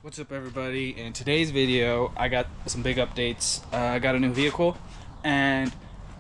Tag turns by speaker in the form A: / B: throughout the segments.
A: What's up everybody? In today's video I got some big updates. I got a new vehicle and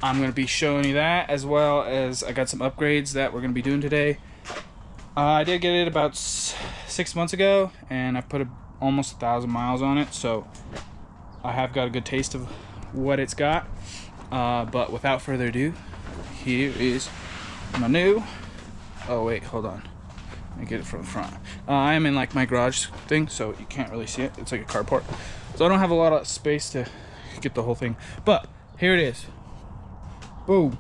A: I'm going to be showing you that, as well as I got some upgrades that we're going to be doing today. I did get it about 6 months ago and I put almost 1,000 miles on it, so I have got a good taste of what it's got. But without further ado, here is my new... oh wait, hold on. Let me get it from the front. I am in like my garage thing, so you can't really see it. It's like a carport, so I don't have a lot of space to get the whole thing. But here it is. Boom.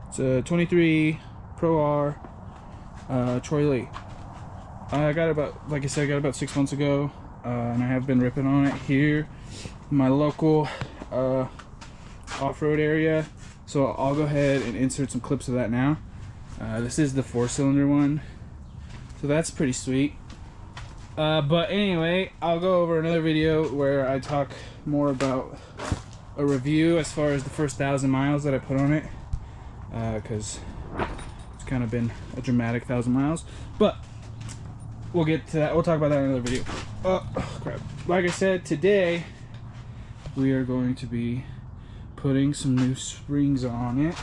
A: It's a 23 Pro R Troy Lee. I got it about, like I said, I got it about 6 months ago, and I have been ripping on it here in my local off-road area. So I'll go ahead and insert some clips of that now. This is the 4-cylinder one. So that's pretty sweet. But anyway, I'll go over another video where I talk more about a review as far as the first 1,000 miles that I put on it, because it's kind of been a dramatic 1,000 miles. But we'll get to that. We'll talk about that in another video. Oh crap. Like I said, today we are going to be putting some new springs on it,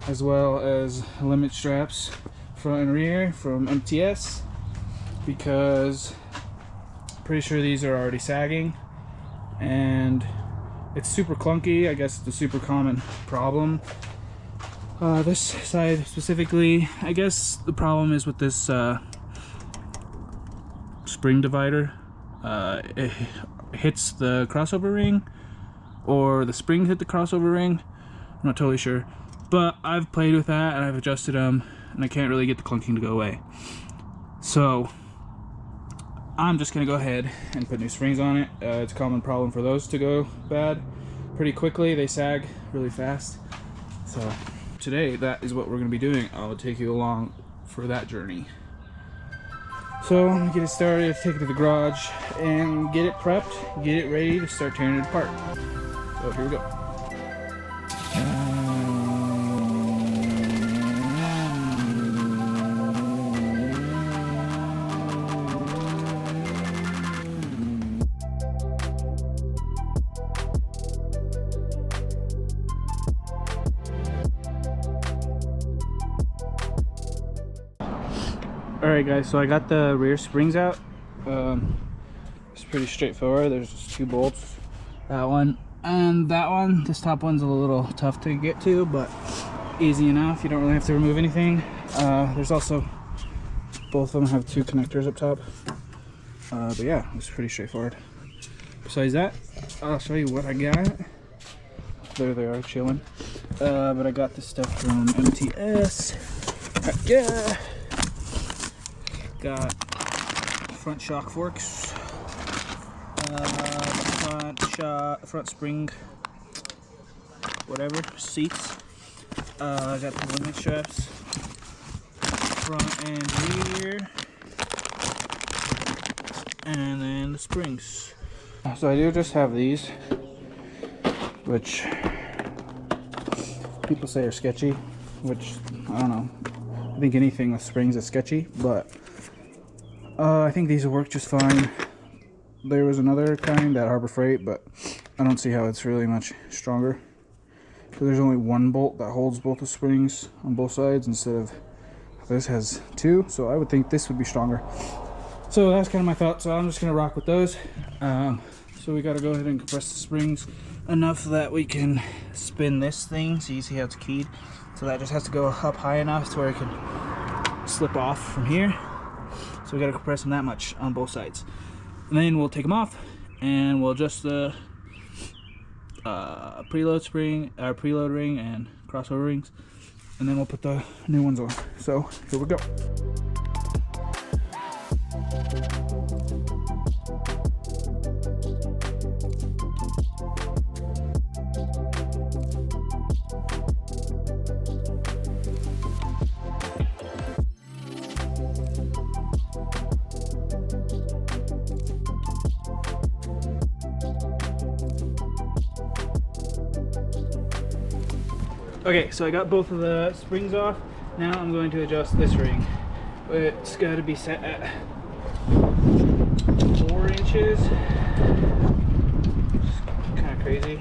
A: as well as limit straps front and rear from MTS, because I'm pretty sure these are already sagging and it's super clunky. I guess it's a super common problem. This side specifically, I guess the problem is with this spring divider. It hits the crossover ring, or the springs hit the crossover ring. I'm not totally sure, but I've played with that and I've adjusted them, and I can't really get the clunking to go away. So I'm just gonna go ahead and put new springs on it. It's a common problem for those to go bad pretty quickly. They sag really fast. So today, that is what we're gonna be doing. I'll take you along for that journey. So I'm gonna get it started, take it to the garage and get it prepped, get it ready to start tearing it apart. So here we go. Alright guys, so I got the rear springs out. It's pretty straightforward. There's just 2 bolts, that one and that one. This top one's a little tough to get to, but easy enough. You don't really have to remove anything. There's also, both of them have 2 connectors up top. But yeah, it's pretty straightforward. Besides that, I'll show you what I got. There they are, chilling. But I got this stuff from MTS. Yeah. Got front shock forks, front spring, whatever, seats. I got the limit straps, front and rear, and then the springs. So I do just have these, which people say are sketchy, which I don't know. I think anything with springs is sketchy, but I think these will work just fine. There was another kind, that Harbor Freight, but I don't see how it's really much stronger. So there's only 1 bolt that holds both the springs on both sides, instead of this has 2. So I would think this would be stronger. So that's kind of my thought. So I'm just gonna rock with those. So we got to go ahead and compress the springs enough that we can spin this thing. So you see how it's keyed. So that just has to go up high enough to where it can slip off from here. So we got to compress them that much on both sides, and then we'll take them off and we'll adjust the preload spring, preload ring and crossover rings, and then we'll put the new ones on. So here we go. Okay, so I got both of the springs off. Now I'm going to adjust this ring. It's got to be set at 4 inches. Kind of crazy.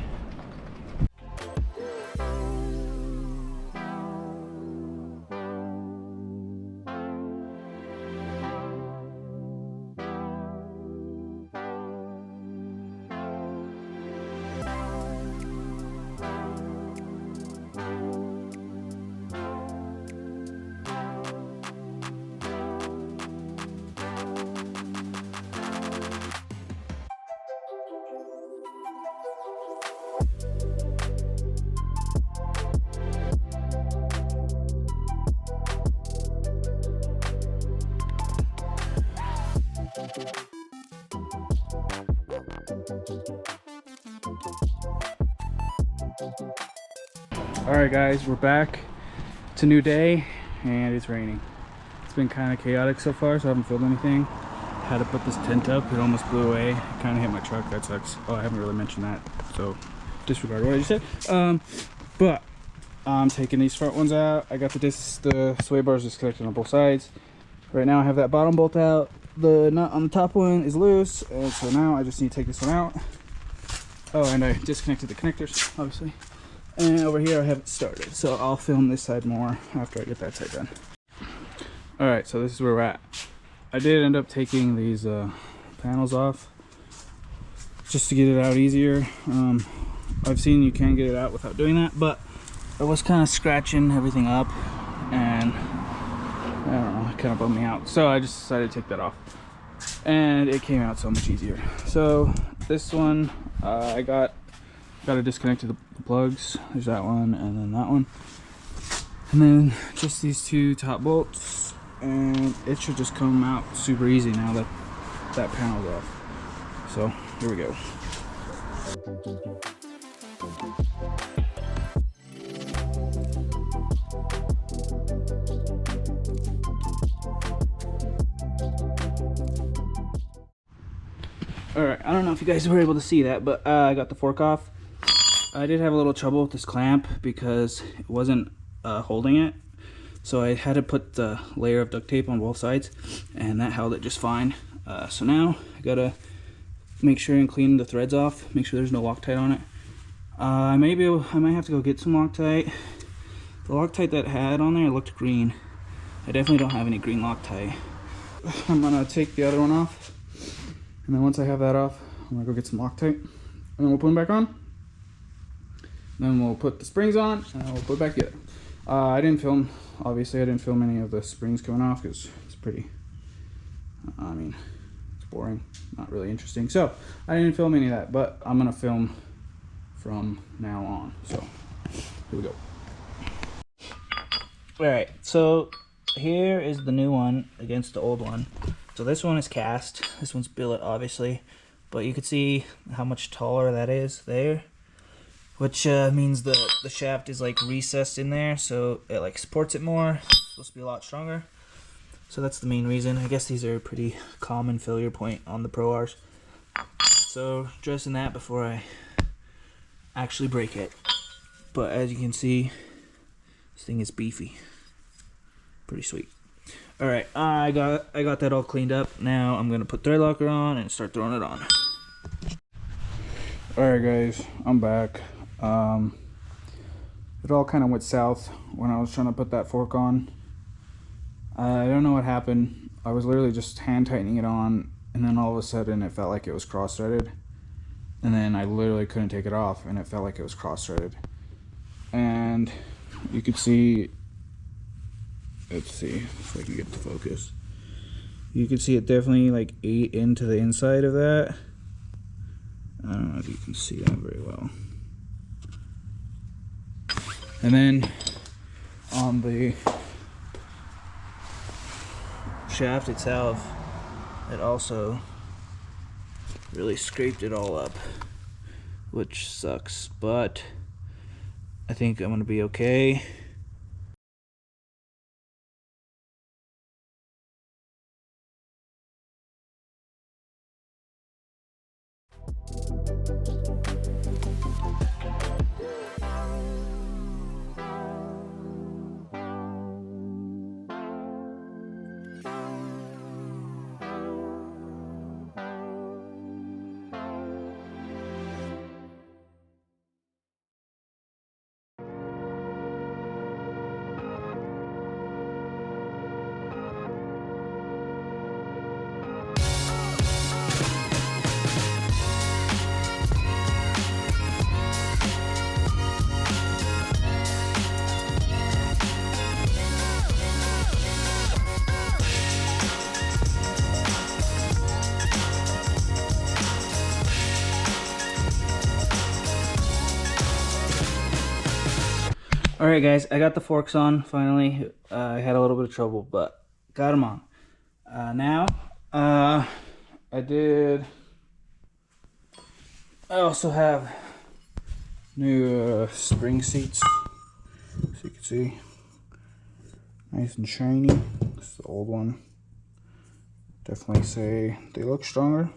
A: Alright guys, we're back. It's a new day and it's raining. It's been kind of chaotic so far, so I haven't filmed anything. Had to put this tent up, it almost blew away. It kind of hit my truck, that sucks. Oh, I haven't really mentioned that, so disregard what I just said. But I'm taking these front ones out. I got the sway bars disconnected on both sides. Right now I have that bottom bolt out. The nut on the top one is loose, and so now I just need to take this one out. Oh, and I disconnected the connectors, obviously. And over here I have it started, so I'll film this side more after I get that side done. Alright, so this is where we're at. I did end up taking these panels off just to get it out easier. I've seen you can get it out without doing that, but I was kind of scratching everything up and I don't know, it kind of bummed me out. So I just decided to take that off and it came out so much easier. So this one, I got to disconnect the plugs. There's that one and then that one. And then just these two top bolts, and it should just come out super easy now that that panel's off. So here we go. Alright, I don't know if you guys were able to see that, but I got the fork off. I did have a little trouble with this clamp because it wasn't holding it. So I had to put the layer of duct tape on both sides, and that held it just fine. So now I gotta make sure and clean the threads off, make sure there's no Loctite on it. I might have to go get some Loctite. The Loctite that had on there looked green. I definitely don't have any green Loctite. I'm gonna take the other one off, and then once I have that off, I'm gonna go get some Loctite, and then we'll put them back on. Then we'll put the springs on, and we'll put it back together. I didn't film, obviously I didn't film any of the springs coming off because it's pretty, I mean, it's boring, not really interesting. So I didn't film any of that, but I'm gonna film from now on. So here we go. Alright, so here is the new one against the old one. So this one is cast, this one's billet obviously, but you can see how much taller that is there, which means the shaft is like recessed in there, so it like supports it more. It's supposed to be a lot stronger. So that's the main reason. I guess these are a pretty common failure point on the Pro Rs. So addressing that before I actually break it. But as you can see, this thing is beefy. Pretty sweet. Alright, I got that all cleaned up. Now I'm gonna put thread locker on and start throwing it on. Alright guys, I'm back. It all kind of went south when I was trying to put that fork on. I don't know what happened. I was literally just hand tightening it on, and then all of a sudden it felt like it was cross-threaded, and then I literally couldn't take it off, and it felt like it was cross-threaded. And you could see, let's see if I can get the focus. You can see it definitely like ate into the inside of that. I don't know if you can see that very well. And then on the shaft itself, it also really scraped it all up, which sucks, but I think I'm gonna be okay. Alright guys, I got the forks on finally. I had a little bit of trouble, but got them on. I also have new spring seats, so you can see. Nice and shiny. This is the old one. Definitely say they look stronger.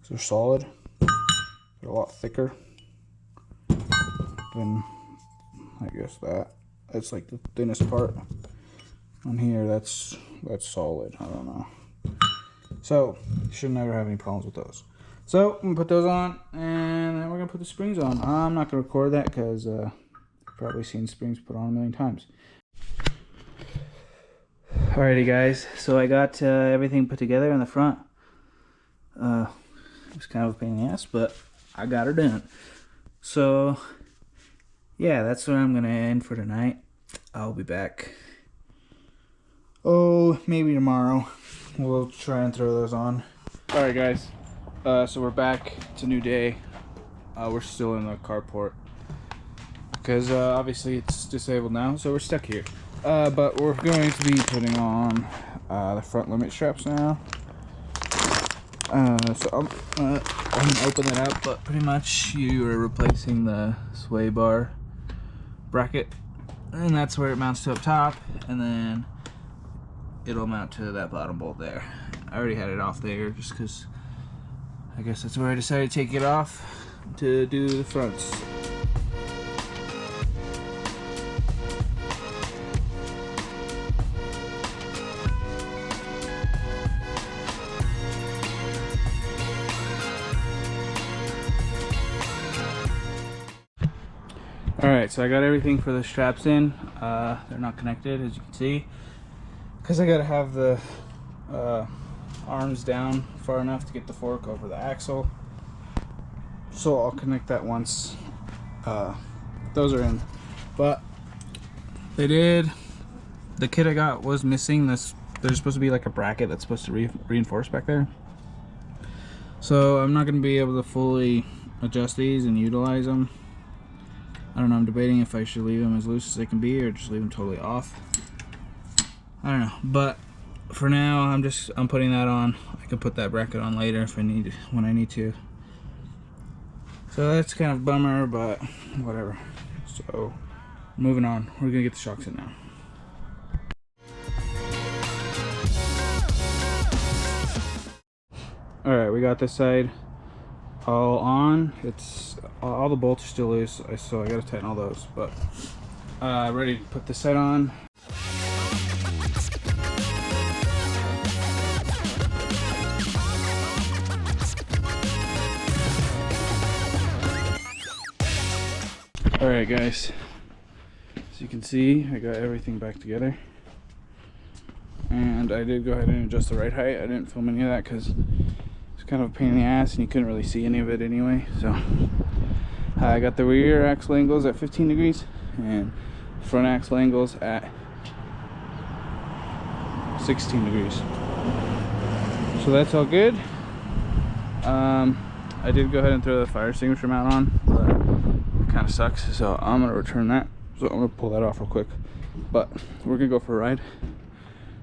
A: They're solid. They're a lot thicker than, I guess, that's like the thinnest part on here. That's solid. I don't know. So you should never have any problems with those. So I'm gonna put those on, and then we're gonna put the springs on. I'm not gonna record that because you've probably seen springs put on a million times. Alrighty guys, so I got everything put together in the front. It was kind of a pain in the ass, but I got her done. So yeah, that's where I'm gonna end for tonight. I'll be back, maybe tomorrow. We'll try and throw those on. Alright guys, so we're back. It's a new day. We're still in the carport because obviously it's disabled now, so we're stuck here. But we're going to be putting on the front limit straps now. So I'm gonna open it up, but pretty much you are replacing the sway bar bracket, and that's where it mounts to up top, and then it'll mount to that bottom bolt there. I already had it off there just because I guess that's where I decided to take it off to do the fronts. Alright, so I got everything for the straps in. They're not connected, as you can see, because I gotta have the arms down far enough to get the fork over the axle. So I'll connect that once those are in. But they did. The kit I got was missing this. There's supposed to be like a bracket that's supposed to reinforce back there. So I'm not gonna be able to fully adjust these and utilize them. I don't know, I'm debating if I should leave them as loose as they can be or just leave them totally off. I don't know, but for now I'm putting that on. I can put that bracket on later if I need, when I need to. So that's kind of a bummer, but whatever. So moving on, we're gonna get the shocks in now. Alright, we got this side all on. It's all the bolts are still loose, so I gotta tighten all those, but ready to put this side on. Alright guys, as you can see, I got everything back together, and I did go ahead and adjust the right height. I didn't film any of that because it's kind of a pain in the ass and you couldn't really see any of it anyway. So I got the rear axle angles at 15 degrees and front axle angles at 16 degrees. So that's all good. I did go ahead and throw the fire extinguisher mount on, but it kind of sucks, so I'm gonna return that. So I'm gonna pull that off real quick, but we're gonna go for a ride.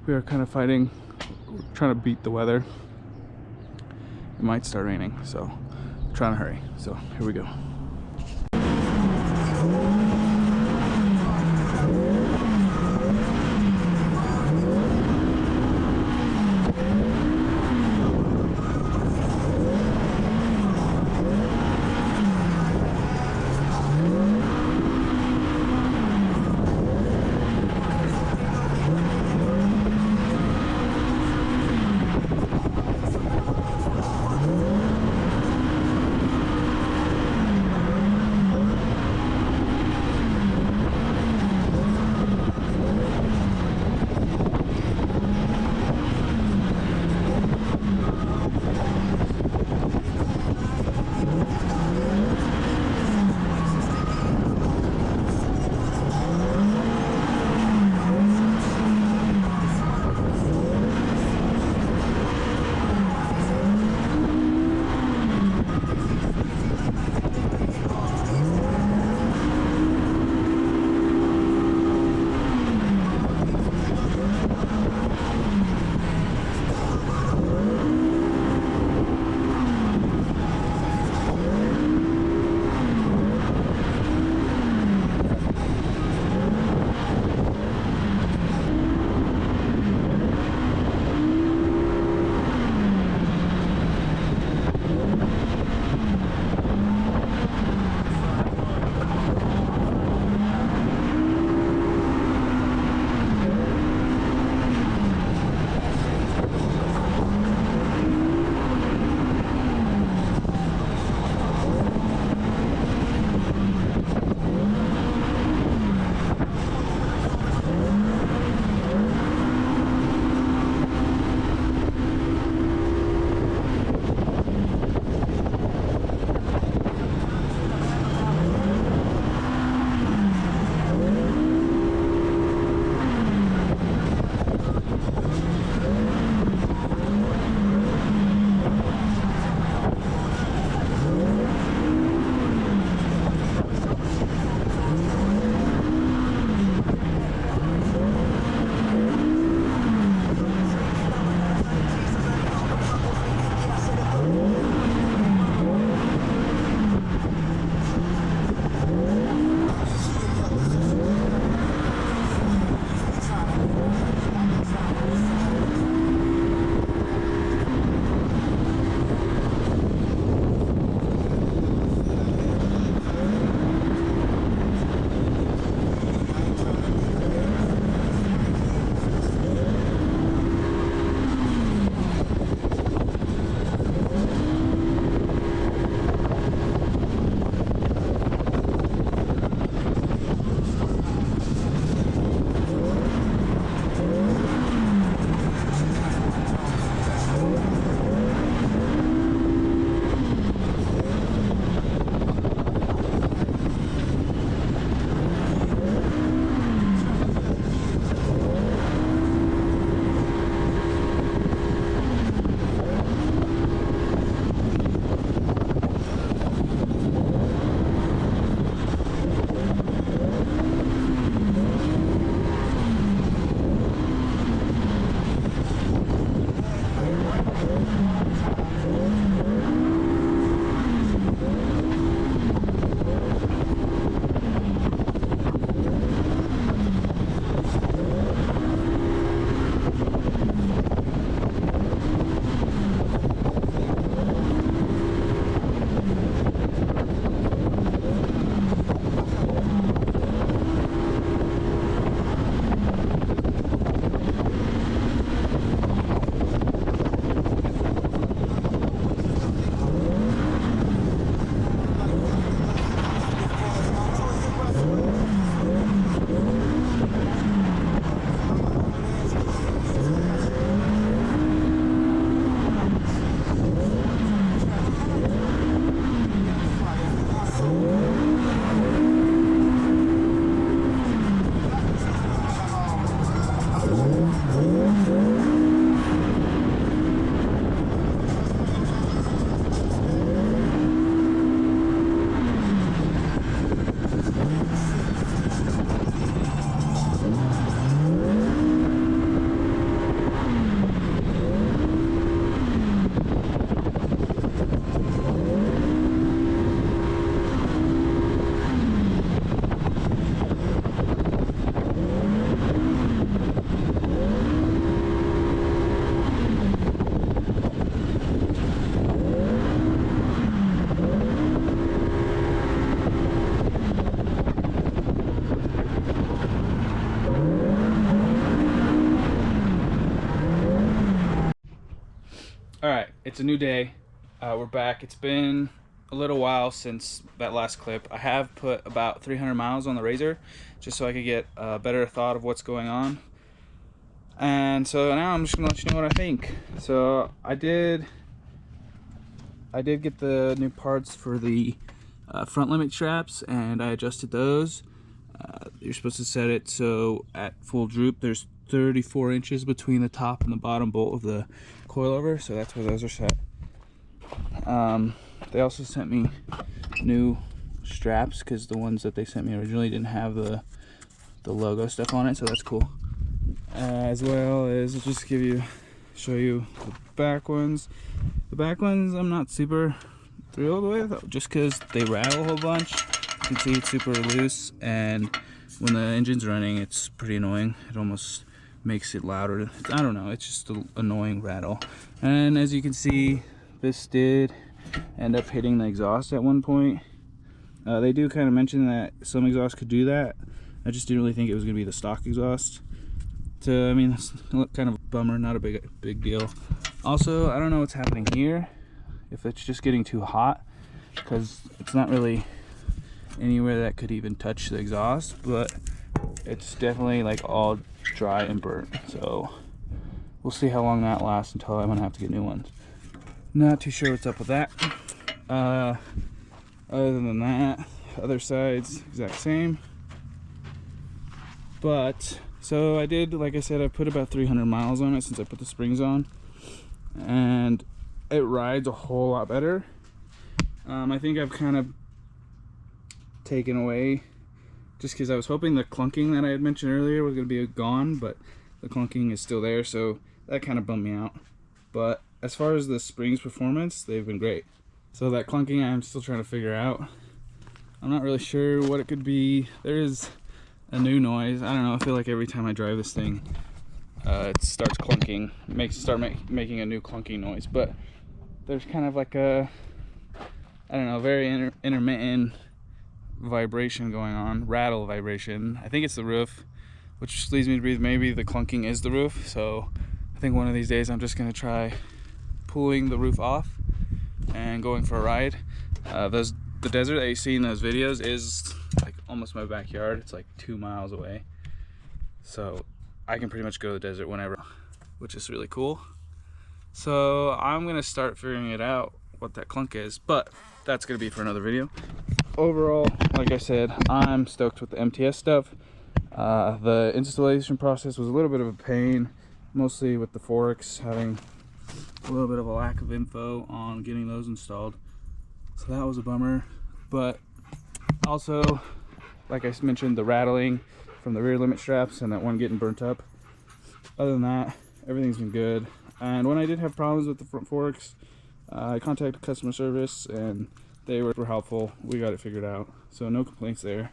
A: We are kind of fighting, we're trying to beat the weather. It might start raining, so I'm trying to hurry. So here we go. it's a new day. We're back. It's been a little while since that last clip. I have put about 300 miles on the RZR just so I could get a better thought of what's going on. And so now I'm just gonna let you know what I think. So I did get the new parts for the front limit straps, and I adjusted those. You're supposed to set it so at full droop there's 34 inches between the top and the bottom bolt of the coilover, so that's where those are set. They also sent me new straps because the ones that they sent me originally didn't have the logo stuff on it, so that's cool. As well as I'll just show you the back ones. The back ones I'm not super thrilled with just because they rattle a whole bunch. You can see it's super loose, and when the engine's running it's pretty annoying. It almost makes it louder. I don't know, it's just an annoying rattle. And as you can see, this did end up hitting the exhaust at one point. They do kind of mention that some exhausts could do that. I just didn't really think it was going to be the stock exhaust. So I mean, it's kind of a bummer, not a big deal. Also, I don't know what's happening here, if it's just getting too hot, because it's not really anywhere that could even touch the exhaust, but it's definitely like all dry and burnt. So we'll see how long that lasts until I'm gonna have to get new ones. Not too sure what's up with that. Other than that, other sides exact same. But so I did, like I said, I put about 300 miles on it since I put the springs on, and it rides a whole lot better. I think I've kind of taken away, just because I was hoping the clunking that I had mentioned earlier was going to be gone, but the clunking is still there, so that kind of bummed me out. But as far as the springs performance, they've been great. So that clunking I'm still trying to figure out. I'm not really sure what it could be. There is a new noise. I don't know, I feel like every time I drive this thing it starts clunking, making a new clunking noise. But there's kind of like a, I don't know, very intermittent vibration going on, rattle vibration. I think it's the roof, which leads me to believe maybe the clunking is the roof. So I think one of these days I'm just gonna try pulling the roof off and going for a ride. The desert that you see in those videos is like almost my backyard. It's like 2 miles away, so I can pretty much go to the desert whenever, which is really cool. So I'm gonna start figuring it out what that clunk is, but that's gonna be for another video. Overall, like I said, I'm stoked with the MTS stuff. The installation process was a little bit of a pain, mostly with the forks having a little bit of a lack of info on getting those installed, so that was a bummer. But also, like I mentioned, the rattling from the rear limit straps and that one getting burnt up. Other than that, everything's been good. And when I did have problems with the front forks, I contacted customer service and they were helpful. We got it figured out, so no complaints there.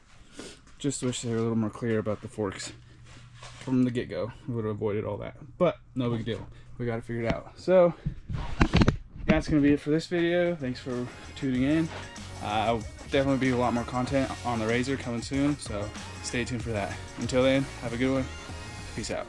A: Just wish they were a little more clear about the forks from the get-go. We would have avoided all that, but no big deal. We got it figured out. So that's gonna be it for this video. Thanks for tuning in. I'll definitely be a lot more content on the RZR coming soon, so stay tuned for that. Until then, have a good one. Peace out.